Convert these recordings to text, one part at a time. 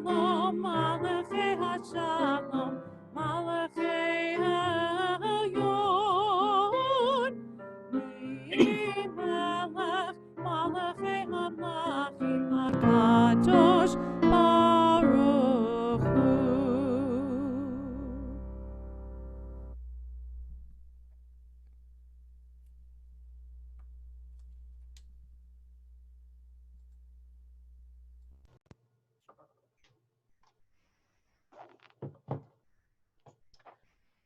Shalom, Malachei HaShalom, Malachei HaYod, Melech, Malachei HaMlachim, HaKadosh, Baruch Hu.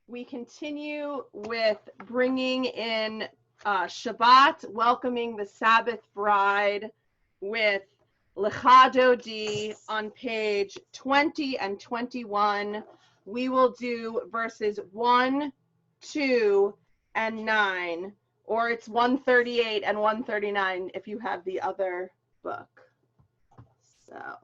We continue with bringing in Shabbat, welcoming the Sabbath bride with Lecha Dodi on page 20 and 21. We will do verses 1, 2, and 9, or it's 138 and 139 if you have the other book. So.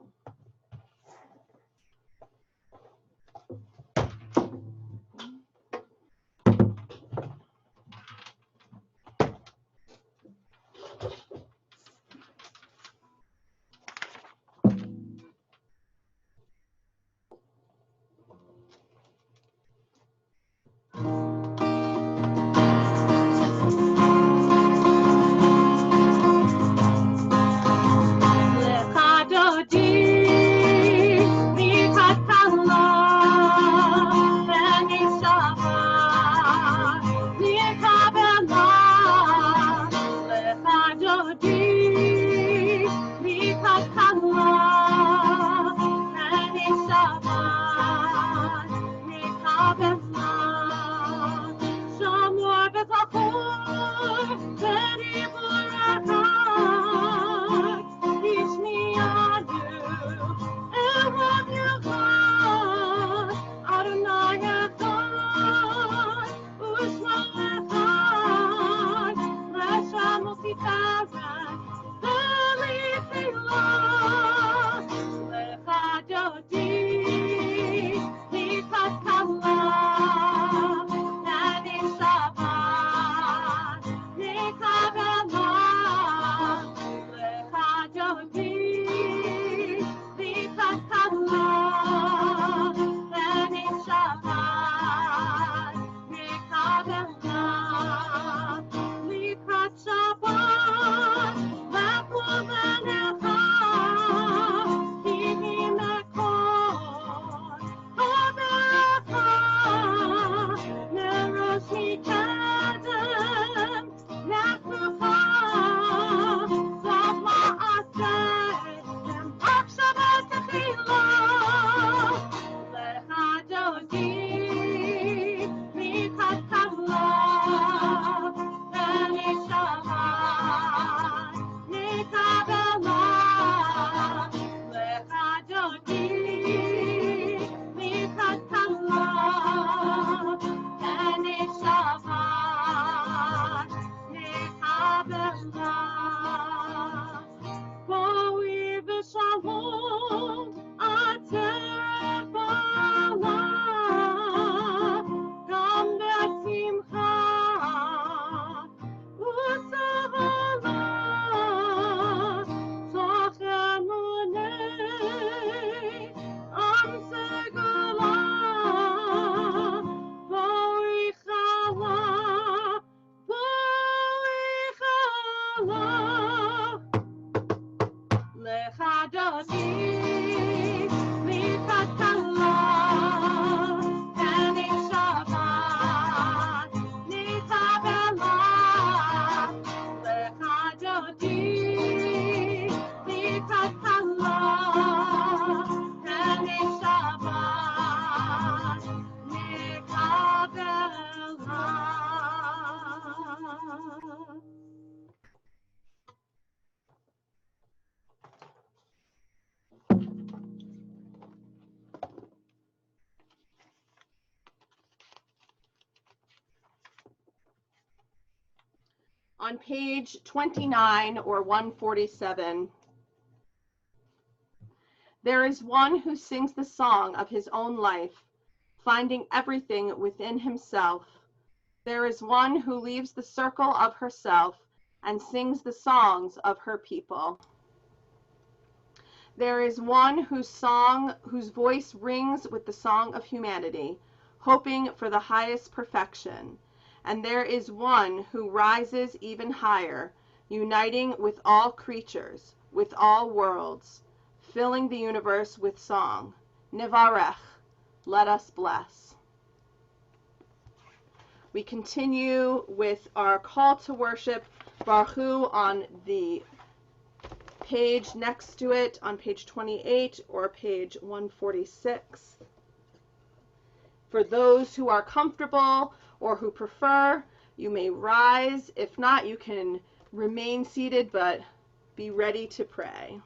On page 29 or 147, there is one who sings the song of his own life, finding everything within himself. There is one who leaves the circle of herself and sings the songs of her people. There is one whose voice rings with the song of humanity, hoping for the highest perfection. And there is one who rises even higher, uniting with all creatures, with all worlds, filling the universe with song. Nevarech, let us bless. We continue with our call to worship, Baruch Hu, on the page next to it, on page 28 or page 146. For those who are comfortable or who prefer, you may rise. If not, you can remain seated, but be ready to pray.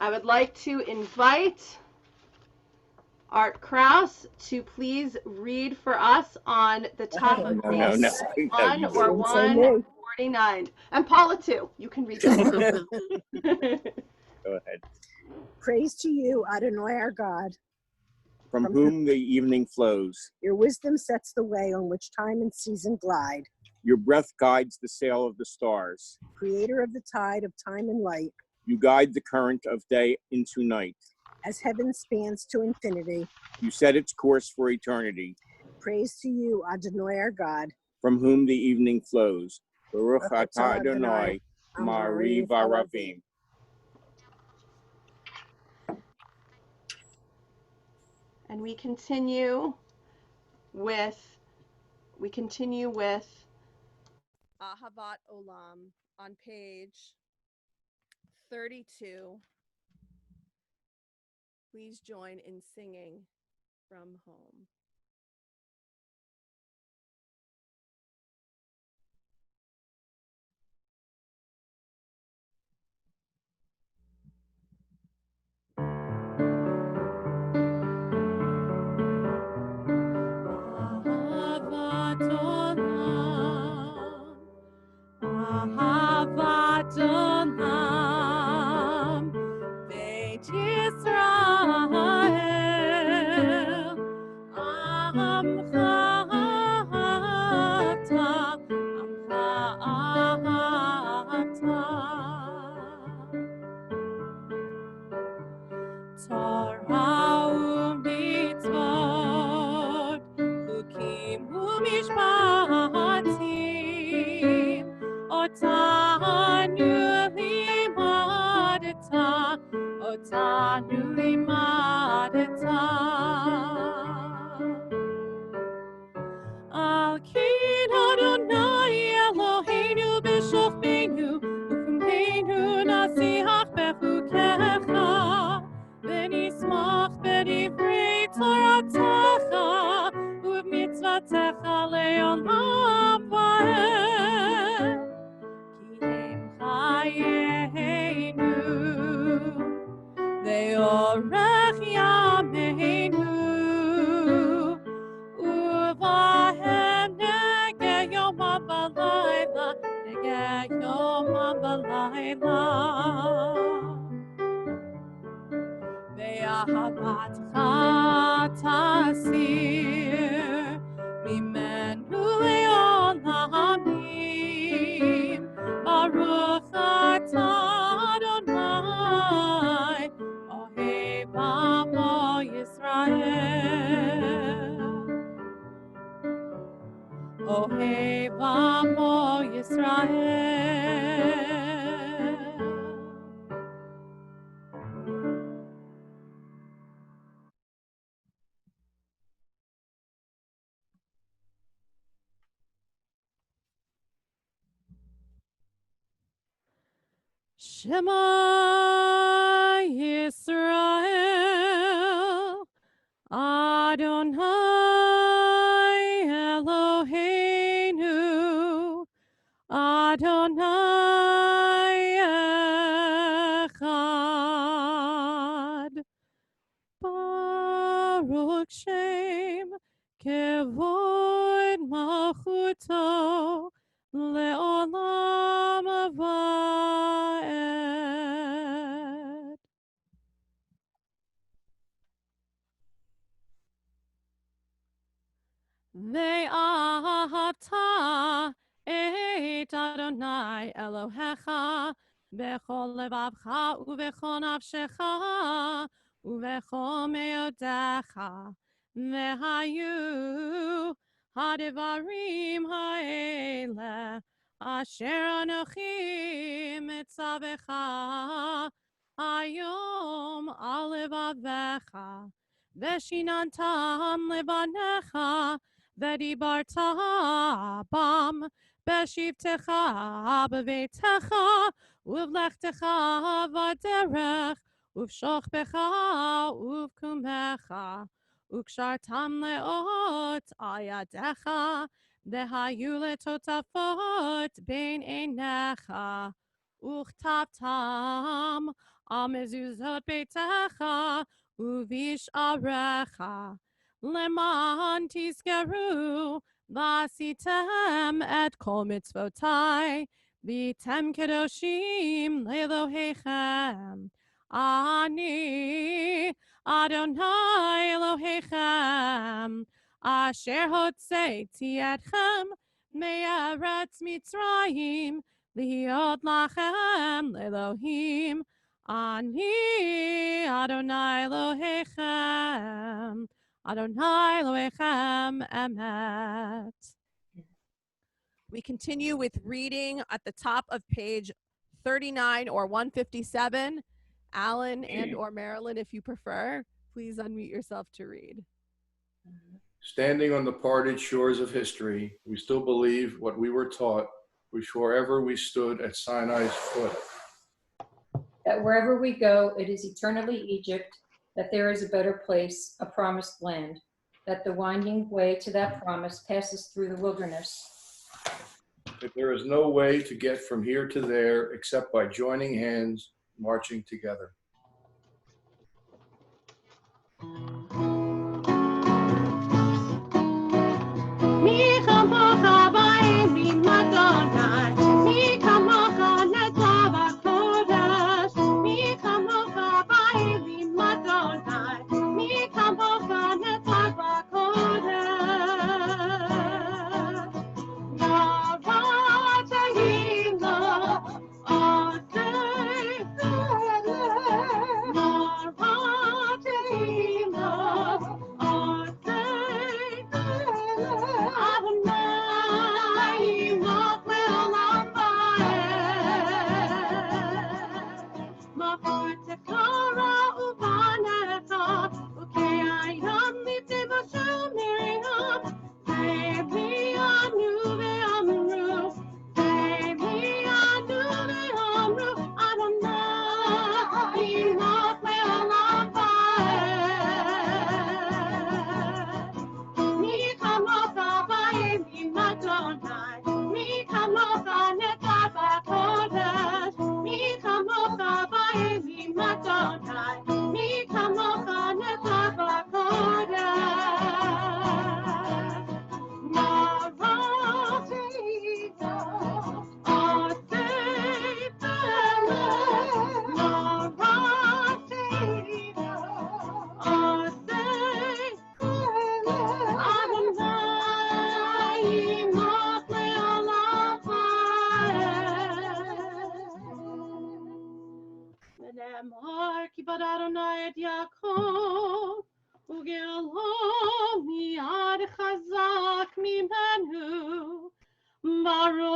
I would like to invite Art Krause to please read for us on the top of page 1 or 149. And Paula too. You can read that. Go ahead. Praise to you, Adonai our God, From whom the evening flows. Your wisdom sets the way on which time and season glide. Your breath guides the sail of the stars. Creator of the tide of time and light. You guide the current of day into night. As heaven spans to infinity. You set its course for eternity. Praise to you, Adonai our God. From whom the evening flows. Baruch Baruch atah Adonai, Ma'ariv Aravim. And we continue with Ahavat Olam on page 32. Please join in singing from home. Ahavat Olam, Beit Yisrael, Amcha Ahavta, Torah u'mitzvot, chukim u'mishpatim, otanu limadeta. Al kin Adonai Eloheinu b'shofteinu, u'chumeinu nasiach bechukecha, v'nismach b'divrei Toratecha, u'b'mitzvah תפילותיך לעולם ועד, כי הם חיינו ואורך ימינו, ובהם נגע יומם ולילה, נגע יומם ולילה. ואהבתך תסיר ממנו לעולמים, ברוך אתה אדוני, אוהב עמו ישראל. אוהב עמו ישראל. Shema Yisrael, Adonai Eloheinu, Adonai Echad. Baruch Shem Kevod Malchuto Le'olam Va'ed. Ve'ahavta et Adonai Elohecha bechol levavcha uvechol nafshecha uvechol meodecha vehayu hadivarim ha'ele asher anochi mitzavecha hayom al levavecha veshinantam levanecha vedibarta bam beshivtecha bevetecha uvlechtecha vaderech uvshochbecha uvkumecha ukshartam leot ayadecha dehayu letotafot bein einecha uchtaptam amezuzot beitecha uvish arecha leman tizkeru vasitem et kol mitzvotai vitem kedoshim leelohechem ani Adonai Elohechem asher hotzeiti etchem me'eretz Mitzrayim lihiot lachem leelohim ani Adonai Elohechem Adonai Elohechem emet. We continue with reading at the top of page 39 or 157. Alan and or Marilyn, if you prefer, please unmute yourself to read. Standing on the parted shores of history, we still believe what we were taught, which wherever we stood at Sinai's foot. That wherever we go, it is eternally Egypt, that there is a better place, a promised land, that the winding way to that promise passes through the wilderness. That there is no way to get from here to there except by joining hands, marching together. Elohim Adonai, mi kamocha netzach v'kodesh. Marateito, asei pelech. Marateito, asei pelech. Adonai imach le'olam va'ed. ונאמר כי בדד אדוני את יעקב וגאלו מיד חזק ממנו. ברוך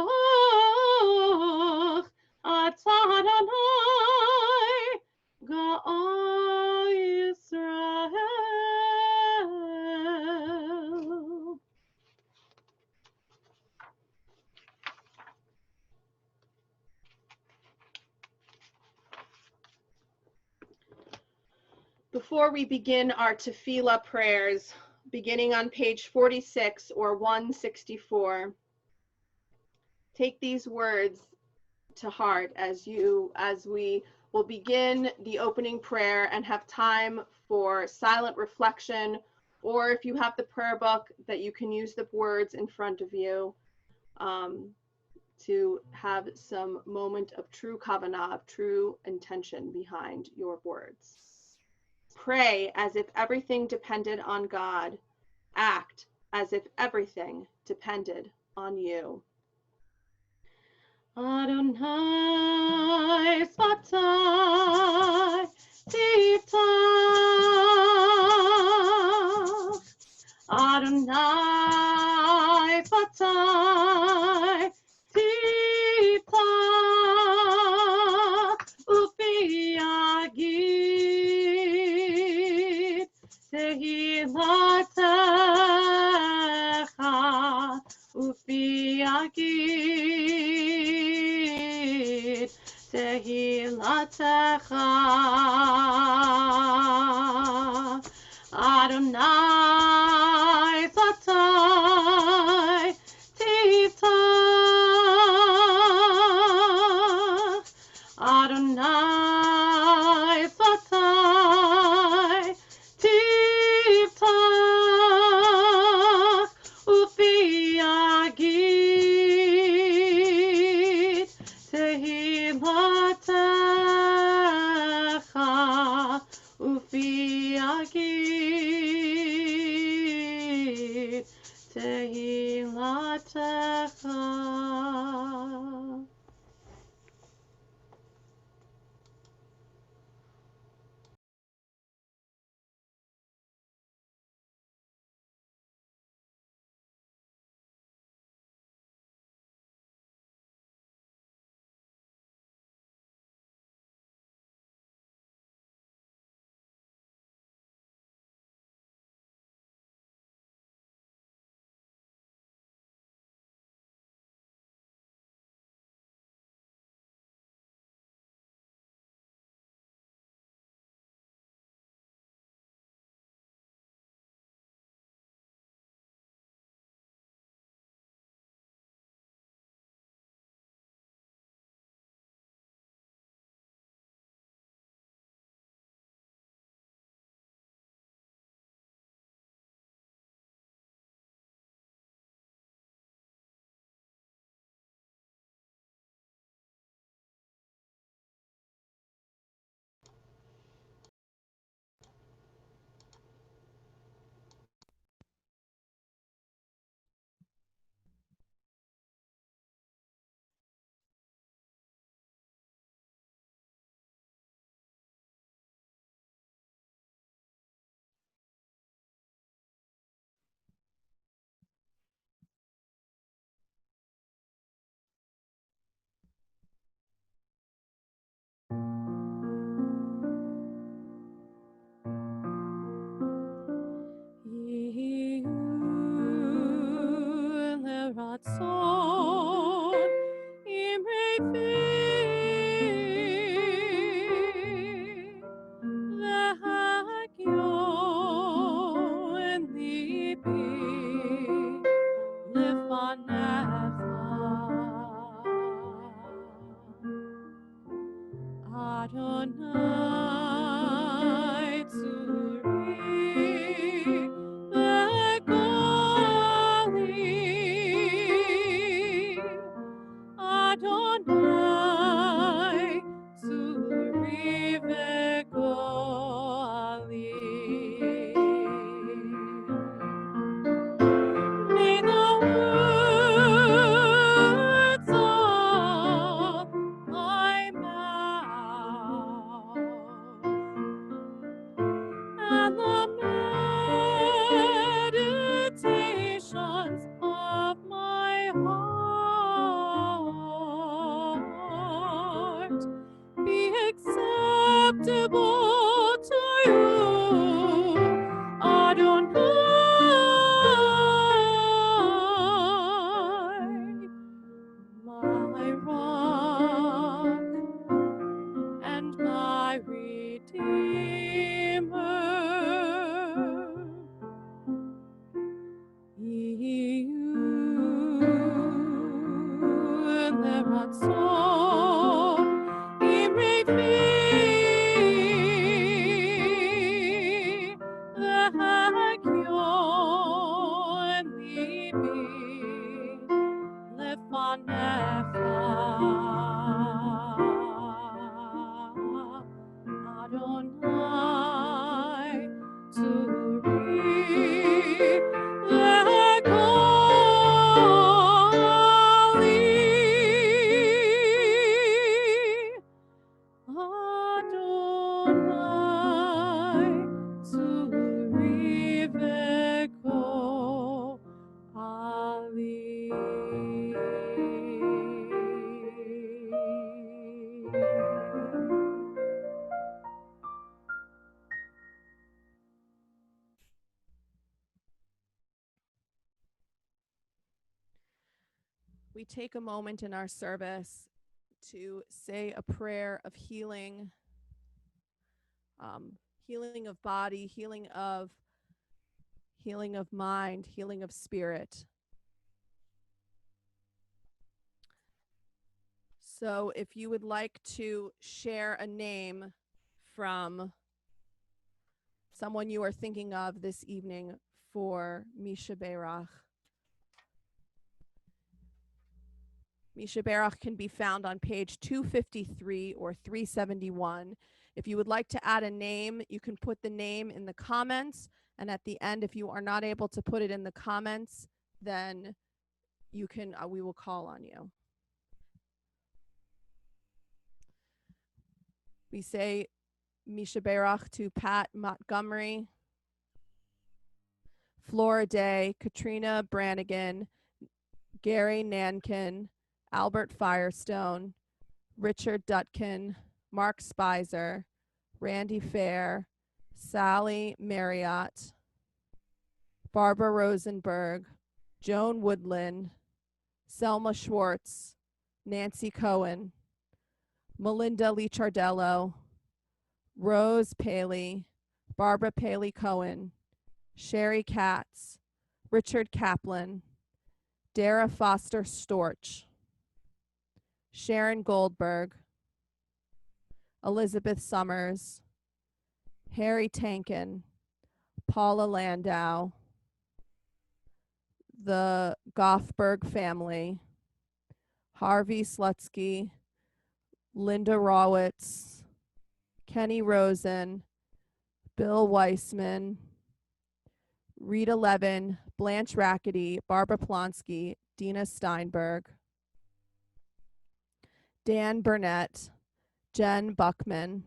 אתה אדוני גאל ישראל. Before we begin our tefillah prayers, beginning on page 46 or 164, take these words to heart as we will begin the opening prayer and have time for silent reflection, or if you have the prayer book, that you can use the words in front of you to have some moment of true kavanah, of true intention behind your words. Pray as if everything depended on God. Act as if everything depended on you. Adonai Sfatai Tiftach. Adonai Sfatai Tiftach. Upi Yagid Tehilatecha. Upi Yagid Tehilatecha. Adonai Satai Tiftach. Adonai Satai Tiftach. Upi Yagid Tehilatecha. Upi Yagid Tehilatecha. Adonai Tzuri v'Goali. May the words of my mouth and the meditations of my heart be acceptable to you, Adonai, my rock and my redeemer. Adonai Tzuri v'Goali. Adonai Tzuri v'Goali. We take a moment in our service to say a prayer of healing, healing of body, healing of mind, healing of spirit. So if you would like to share a name from someone you are thinking of this evening for Misha Berach. Misha Berach can be found on page 253 or 371. If you would like to add a name, you can put the name in the comments. And at the end, if you are not able to put it in the comments, then you can, we will call on you. We say Misha Berach to Pat Montgomery, Flora Day, Katrina Brannigan, Gary Nankin, Albert Firestone, Richard Dutkin, Mark Spicer, Randy Fair, Sally Marriott, Barbara Rosenberg, Joan Woodland, Selma Schwartz, Nancy Cohen, Melinda Lichardello, Rose Paley, Barbara Paley Cohen, Sherry Katz, Richard Kaplan, Dara Foster Storch, Sharon Goldberg, Elizabeth Summers, Harry Tankin, Paula Landau, the Goffberg family, Harvey Slutsky, Linda Rawitz, Kenny Rosen, Bill Weissman, Rita Levin, Blanche Rackety, Barbara Plonsky, Dina Steinberg, Dan Burnett, Jen Buckman,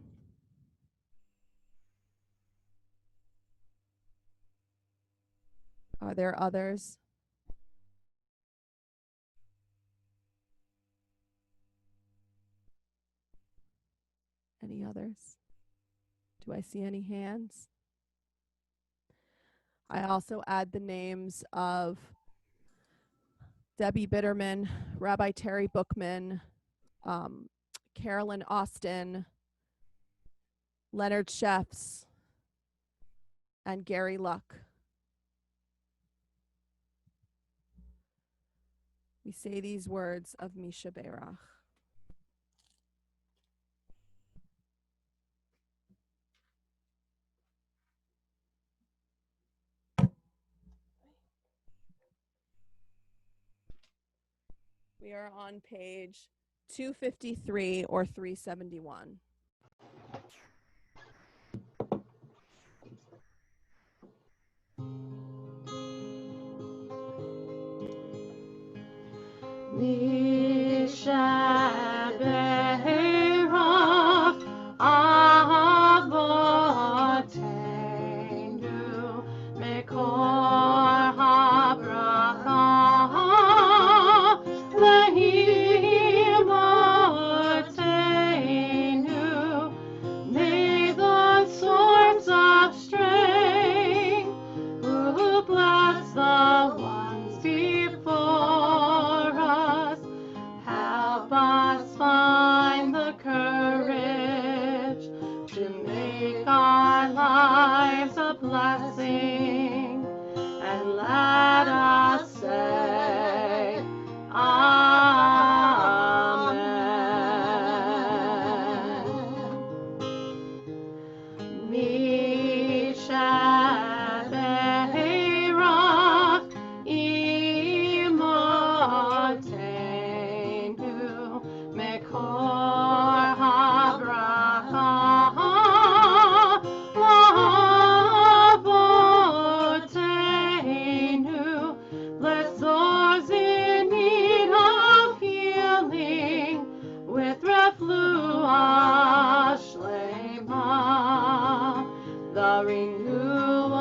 are there others? Any others? Do I see any hands? I also add the names of Debbie Bitterman, Rabbi Terry Bookman, Carolyn Austin, Leonard Sheffs, and Gary Luck. We say these words of Misha Berach. We are on page 253 or 371. May the swords of strength who bless the ones before us help us find the courage to make our lives a blessing, and let us say Amen. Mishaberach imotenu mekor habracha lavotenu. Bless those in need of healing with refluah shlema, the renewal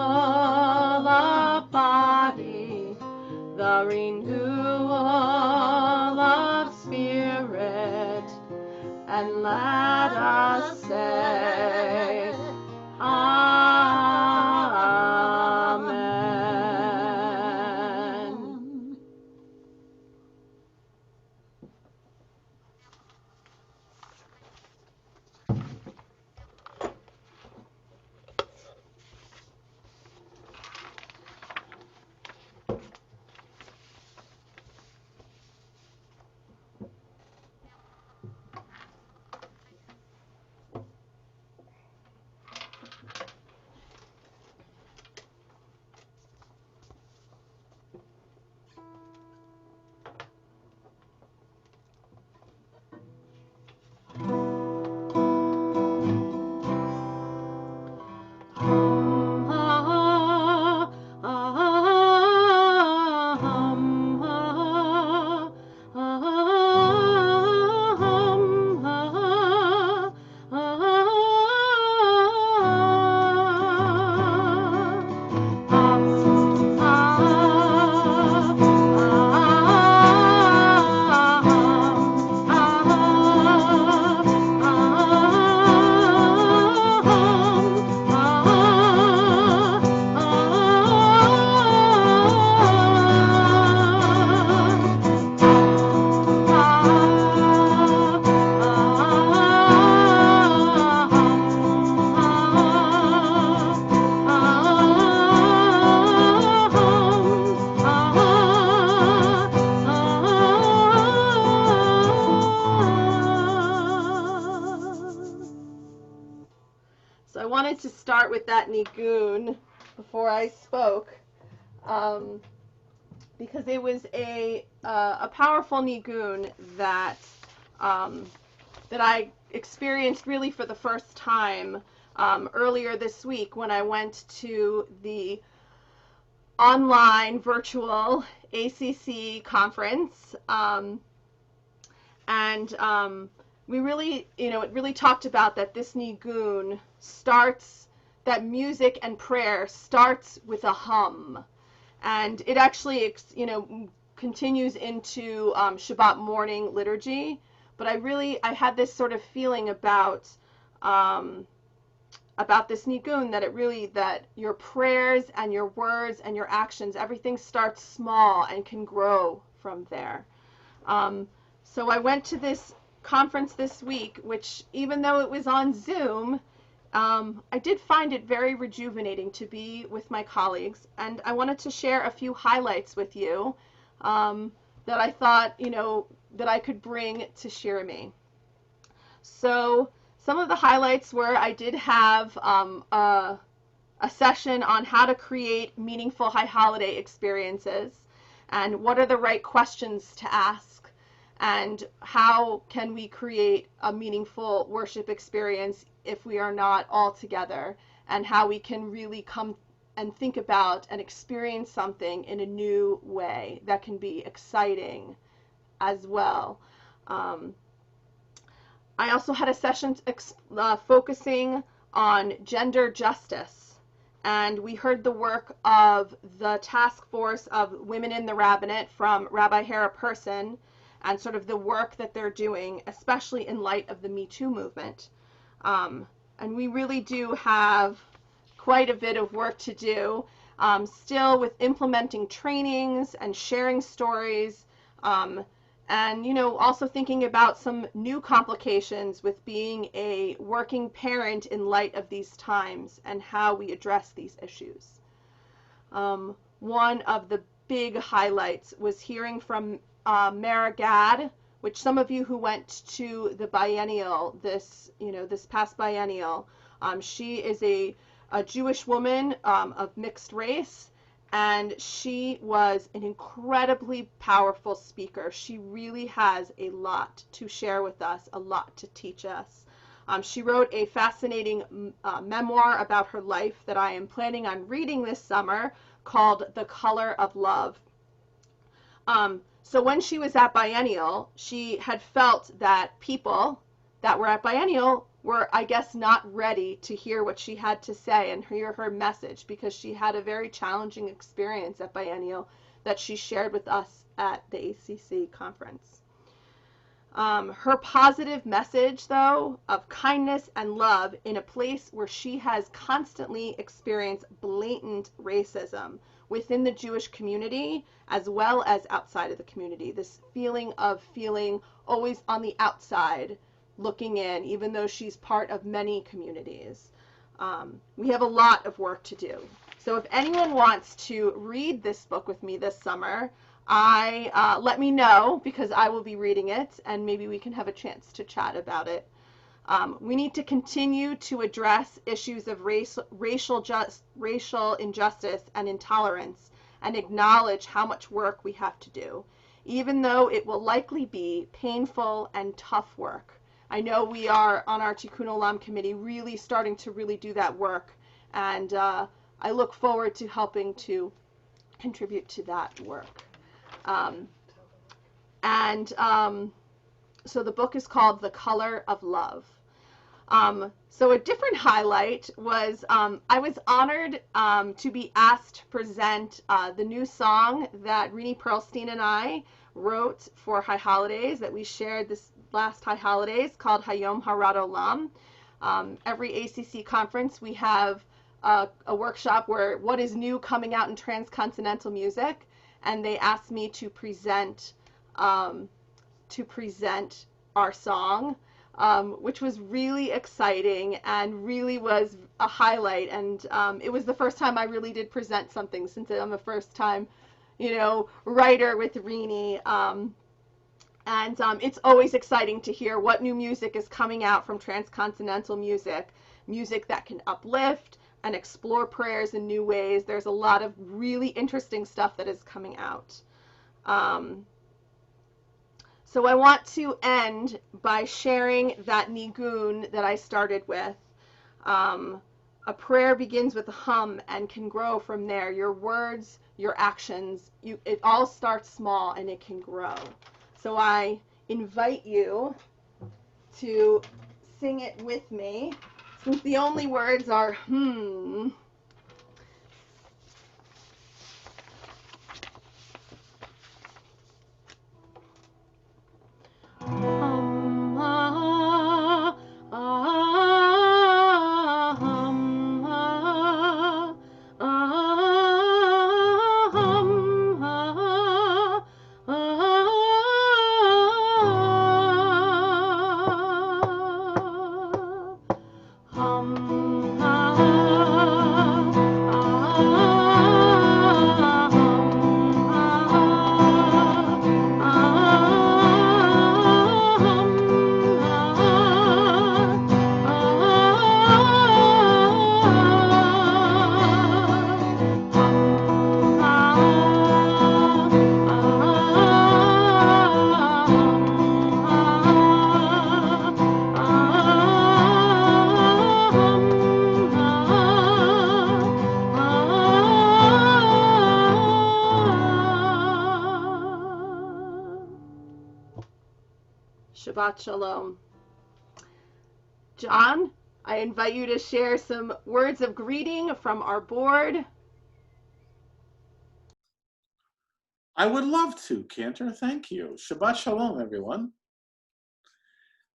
of body, the renewal of spirit, and let us say Amen. So I wanted to start with that nigun before I spoke, because it was a powerful nigun that that I experienced really for the first time earlier this week when I went to the online virtual ACC conference, and we really, it really talked about that this nigun starts, that music and prayer starts with a hum, and it actually, continues into Shabbat morning liturgy. But I had this sort of feeling about this nigun, that your prayers and your words and your actions, everything starts small and can grow from there. So I went to this conference this week, which, even though it was on Zoom, I did find it very rejuvenating to be with my colleagues, and I wanted to share a few highlights with you that I thought, that I could bring to Shirami. So some of the highlights were, I did have a session on how to create meaningful high holiday experiences and what are the right questions to ask. and how can we create a meaningful worship experience if we are not all together, and how we can really come and think about and experience something in a new way that can be exciting as well. I also had a session focusing on gender justice, and we heard the work of the task force of Women in the Rabbinate from Rabbi Hera Person, and sort of the work that they're doing, especially in light of the Me Too movement. And we really do have quite a bit of work to do still with implementing trainings and sharing stories, and also thinking about some new complications with being a working parent in light of these times and how we address these issues. One of the big highlights was hearing from Mara Gad, which some of you who went to the biennial this past biennial, she is a Jewish woman of mixed race, and she was an incredibly powerful speaker. She really has a lot to share with us, a lot to teach us. She wrote a fascinating memoir about her life that I am planning on reading this summer called The Color of Love. So when she was at biennial, she had felt that people that were at biennial were, I guess, not ready to hear what she had to say and hear her message, because she had a very challenging experience at biennial that she shared with us at the ACC conference. Her positive message, though, of kindness and love in a place where she has constantly experienced blatant racism within the Jewish community as well as outside of the community, this feeling of feeling always on the outside, looking in, even though she's part of many communities. We have a lot of work to do. So if anyone wants to read this book with me this summer, let me know, because I will be reading it, and maybe we can have a chance to chat about it. We need to continue to address issues of racial injustice and intolerance, and acknowledge how much work we have to do, even though it will likely be painful and tough work. I know we are on our Tikkun Olam committee really starting to really do that work, and I look forward to helping to contribute to that work. So the book is called The Color of Love. So a different highlight was I was honored to be asked to present the new song that Rini Perlstein and I wrote for High Holidays that we shared this last High Holidays, called Hayom Harat Olam. Every ACC conference we have a workshop where what is new coming out in transcontinental music, and they asked me to present our song, which was really exciting and really was a highlight. And it was the first time I really did present something, since I'm a first-time, writer with Rini. And it's always exciting to hear what new music is coming out from transcontinental music that can uplift and explore prayers in new ways. There's a lot of really interesting stuff that is coming out. So I want to end by sharing that nigun that I started with. A prayer begins with a hum and can grow from there. Your words, your actions, it all starts small and it can grow. So I invite you to sing it with me, since the only words are Shabbat Shalom. John, I invite you to share some words of greeting from our board. I would love to, Cantor. Thank you. Shabbat Shalom, everyone.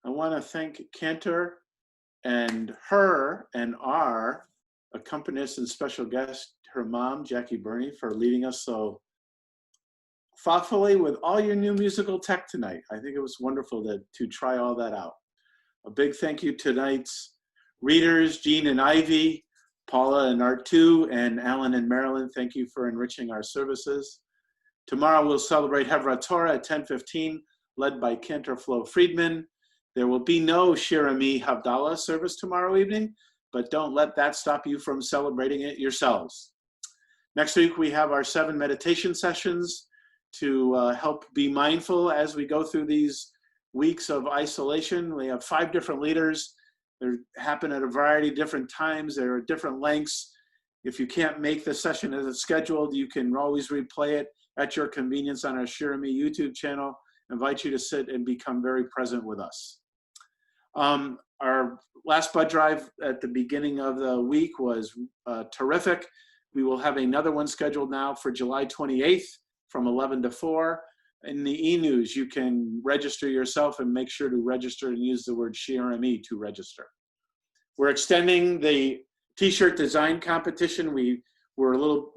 I want to thank Cantor and her and our accompanist and special guest, her mom, Jackie Burney, for leading us so thoughtfully with all your new musical tech tonight. I think it was wonderful to try all that out. A big thank you to tonight's readers, Jean and Ivy, Paula and Artu, and Alan and Marilyn. Thank you for enriching our services. Tomorrow we'll celebrate Hevra Torah at 10:15, led by Cantor Flo Friedman. There will be no Shirami Havdalah service tomorrow evening, but don't let that stop you from celebrating it yourselves. Next week we have our 7 meditation sessions to help be mindful as we go through these weeks of isolation. We have 5 different leaders. They happen at a variety of different times. There are different lengths. If you can't make the session as it's scheduled, you can always replay it at your convenience on our Shirami YouTube channel. I invite you to sit and become very present with us. Our last blood drive at the beginning of the week was terrific. We will have another one scheduled now for July 28th from 11 to 4. In the e-news, you can register yourself and make sure to register and use the word SHRME to register. We're extending the t-shirt design competition. We're a little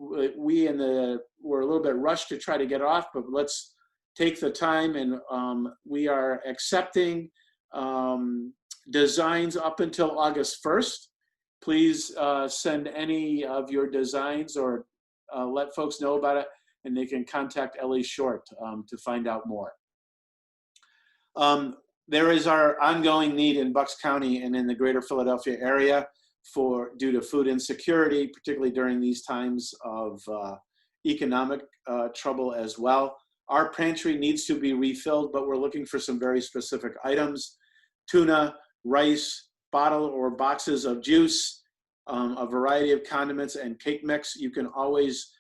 bit rushed to try to get off, but let's take the time, and we are accepting designs up until August 1st. Please send any of your designs or let folks know about it, and they can contact Ellie Short to find out more. There is our ongoing need in Bucks County and in the greater Philadelphia area due to food insecurity, particularly during these times of economic trouble as well. Our pantry needs to be refilled, but we're looking for some very specific items: tuna, rice, bottle or boxes of juice, a variety of condiments, and cake mix. You can always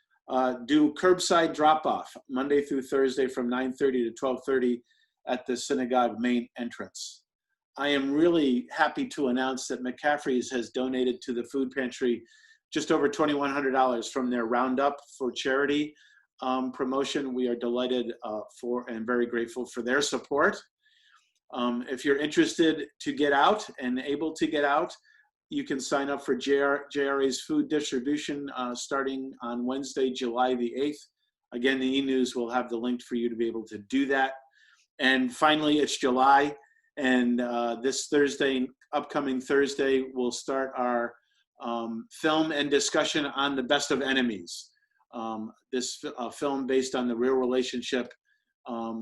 do curbside drop-off Monday through Thursday from 9:30 to 12:30 at the synagogue main entrance. I am really happy to announce that McCaffrey's has donated to the food pantry just over $2,100 from their Roundup for Charity promotion. We are delighted for and very grateful for their support. If you're interested to get out and able to get out, you can sign up for JRA's food distribution starting on Wednesday, July the 8th. Again, the e-news will have the link for you to be able to do that. And finally, it's July, and this Thursday, upcoming Thursday, we'll start our film and discussion on The Best of Enemies. This film based on the real relationship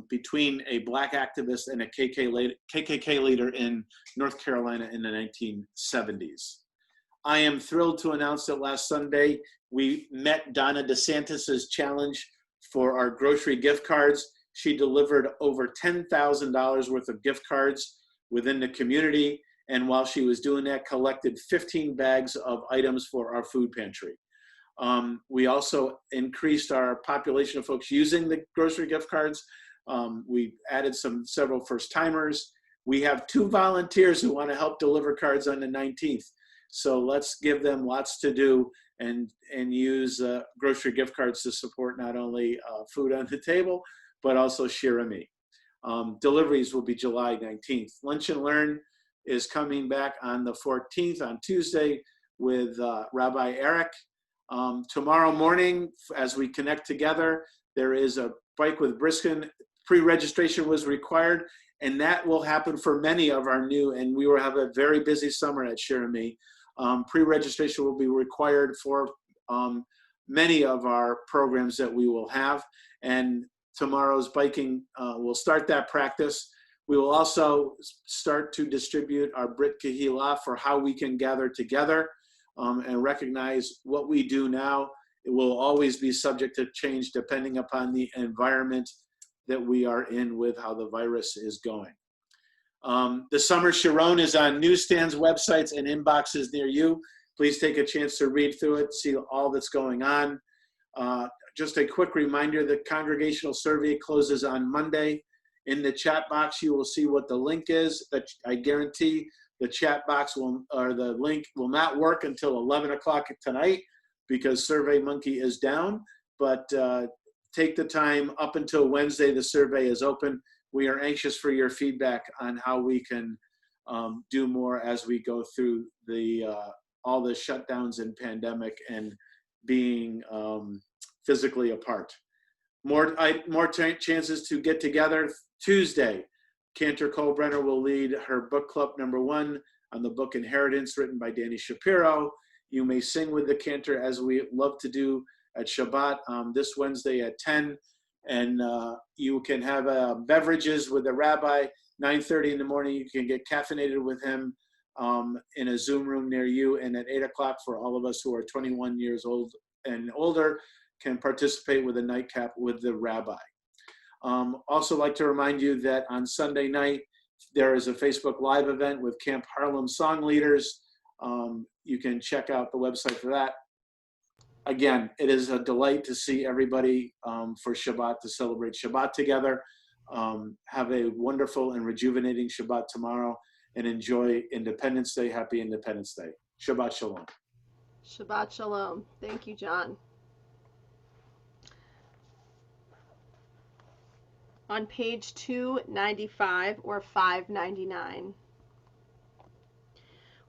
between a Black activist and a KKK leader in North Carolina in the 1970s. I am thrilled to announce that last Sunday, we met Donna DeSantis's challenge for our grocery gift cards. She delivered over $10,000 worth of gift cards within the community, and while she was doing that, collected 15 bags of items for our food pantry. We also increased our population of folks using the grocery gift cards. We added several first-timers. We have 2 volunteers who want to help deliver cards on the 19th. So let's give them lots to do and use grocery gift cards to support not only food on the table, but also Shirami. Deliveries will be July 19th. Lunch and Learn is coming back on the 14th on Tuesday with Rabbi Eric. Tomorrow morning, as we connect together, there is a Bike with Briskin. Pre-registration was required, and that will happen for many of our new, and we will have a very busy summer at Shirami. Pre-registration will be required for many of our programs that we will have, and tomorrow's biking will start that practice. We will also start to distribute our Brit Kehillah for how we can gather together and recognize what we do now. It will always be subject to change depending upon the environment that we are in with how the virus is going. The Summer Sharon is on newsstands, websites, and inboxes near you. Please take a chance to read through it, see all that's going on. Just a quick reminder, the congregational survey closes on Monday. In the chat box, you will see what the link is. That I guarantee the chat box or the link will not work until 11 o'clock tonight because SurveyMonkey is down. But take the time up until Wednesday. The survey is open. We are anxious for your feedback on how we can do more as we go through all the shutdowns and pandemic and being physically apart. More chances to get together. Tuesday, Cantor Colbrenner will lead her book club #1 on the book Inheritance, written by Danny Shapiro. You may sing with the Cantor, as we love to do at Shabbat this Wednesday at 10. And you can have beverages with the rabbi, 9:30 in the morning. You can get caffeinated with him in a Zoom room near you. And at 8 o'clock, for all of us who are 21 years old and older, can participate with a nightcap with the rabbi. Also like to remind you that on Sunday night, there is a Facebook Live event with Camp Harlem song leaders. You can check out the website for that. Again, it is a delight to see everybody for Shabbat, to celebrate Shabbat together. Have a wonderful and rejuvenating Shabbat tomorrow, and enjoy Independence Day. Happy Independence Day. Shabbat Shalom. Shabbat Shalom. Thank you, John. On page 295 or 599.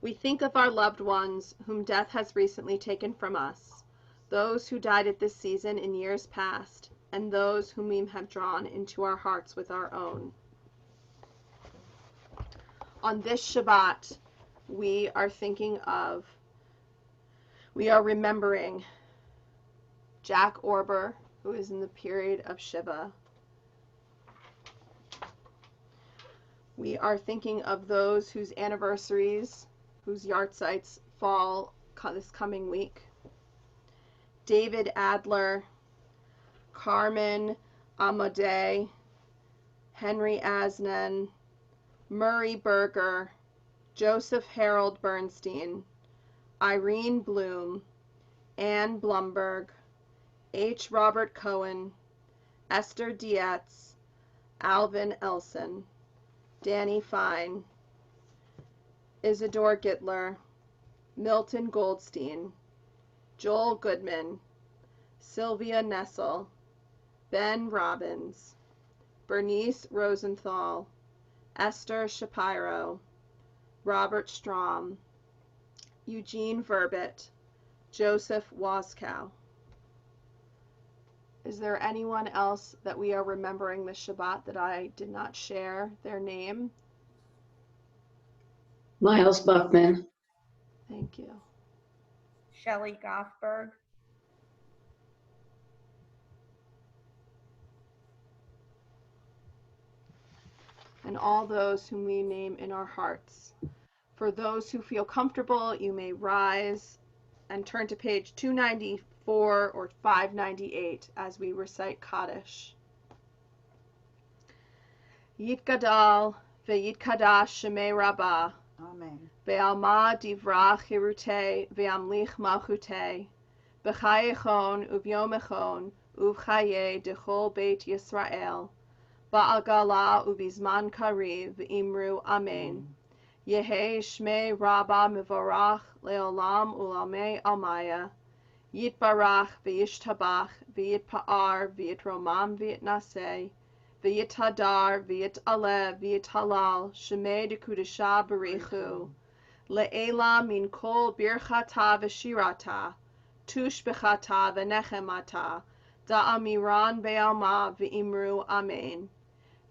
We think of our loved ones whom death has recently taken from us, those who died at this season in years past, and those whom we have drawn into our hearts with our own. On this Shabbat, we are remembering Jack Orber, who is in the period of Shiva. We are thinking of those whose anniversaries, whose yahrzeits fall this coming week. David Adler, Carmen Amade, Henry Asnan, Murray Berger, Joseph Harold Bernstein, Irene Bloom, Anne Blumberg, H. Robert Cohen, Esther Dietz, Alvin Elson, Danny Fine, Isidore Gittler, Milton Goldstein, Joel Goodman, Sylvia Nessel, Ben Robbins, Bernice Rosenthal, Esther Shapiro, Robert Strom, Eugene Verbit, Joseph Waskow. Is there anyone else that we are remembering this Shabbat that I did not share their name? Miles Buckman. Thank you. Shelley Goffberg. And all those whom we name in our hearts. For those who feel comfortable, you may rise and turn to page 294 or 598 as we recite Kaddish. Yitgadal ve'yitkadash shemei Rabbah. Amen. Ve'alma divrach hirute ve'amlich malchute. B'chayechon uvyom echon uvchaye dechol beit Yisrael. Ba'agala ubizman kariv imru amen. Yehe shmei Rabbah mivorach leolam ulamei almaya. Yitbarach v'yishtabach v'yitpa'ar v'yitromam v'yitnaseh. V'yithadar v'yit'aleh v'yithalal shemei dekudesha barichu. Le'ela min kol birchata v'shirata. Tush b'chata v'nechemata. Da'amiran be'alma v'imru amen.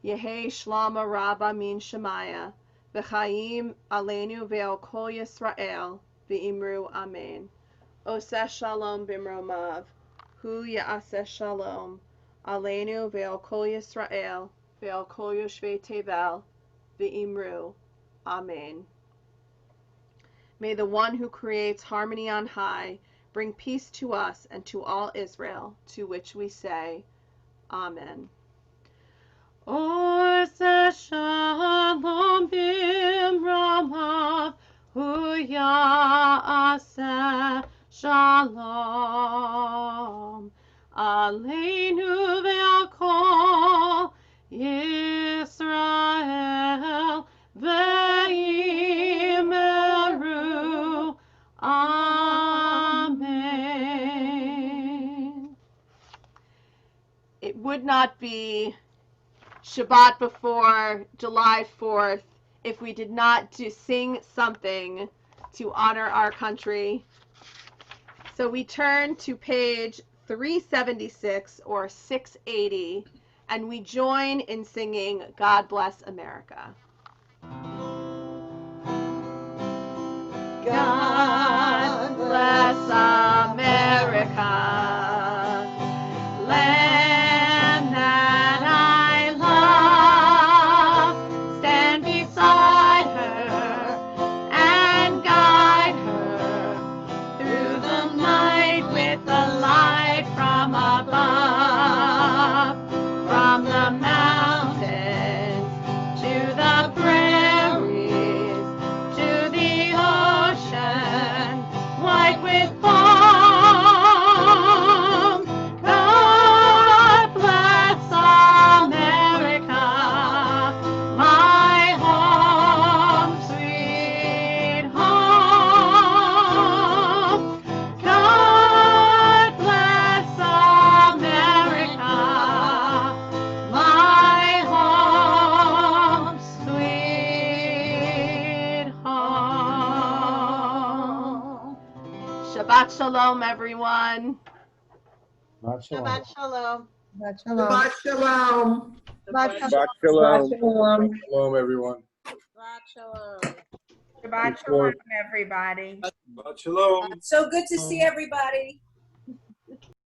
Yehe shlama Rabbah min shemaya. V'chaim aleinu ve'al kol Yisrael v'imru amen. Oseh shalom b'mromav. Hu ya'aseh shalom. Aleinu ve'al kol Yisrael ve'al kol yoshvei tevel v'imru amen. May the one who creates harmony on high bring peace to us and to all Israel, to which we say, Amen. Oseh shalom b'mromav. Hu ya'aseh shalom. Aleinu ve'al kol Yisrael Yisrael ve'imeru Amen. It would not be Shabbat before July 4th if we did not sing something to honor our country. So we turn to page 376 or 680 and we join in singing God Bless America. God bless America, land that I love. Stand beside her and guide her through the night with the light from above. From the mountains to the prairies, to the ocean, white with foam. God bless America, my home, sweet home. God bless America, my home, sweet home. Shabbat shalom, everyone. Shabbat shalom. Shabbat Shabbat shalom. Shabbat shalom. shalom. Shalom, everyone. Shabbat shalom. Shabbat shalom, everybody. Shabbat shalom. So good to see everybody.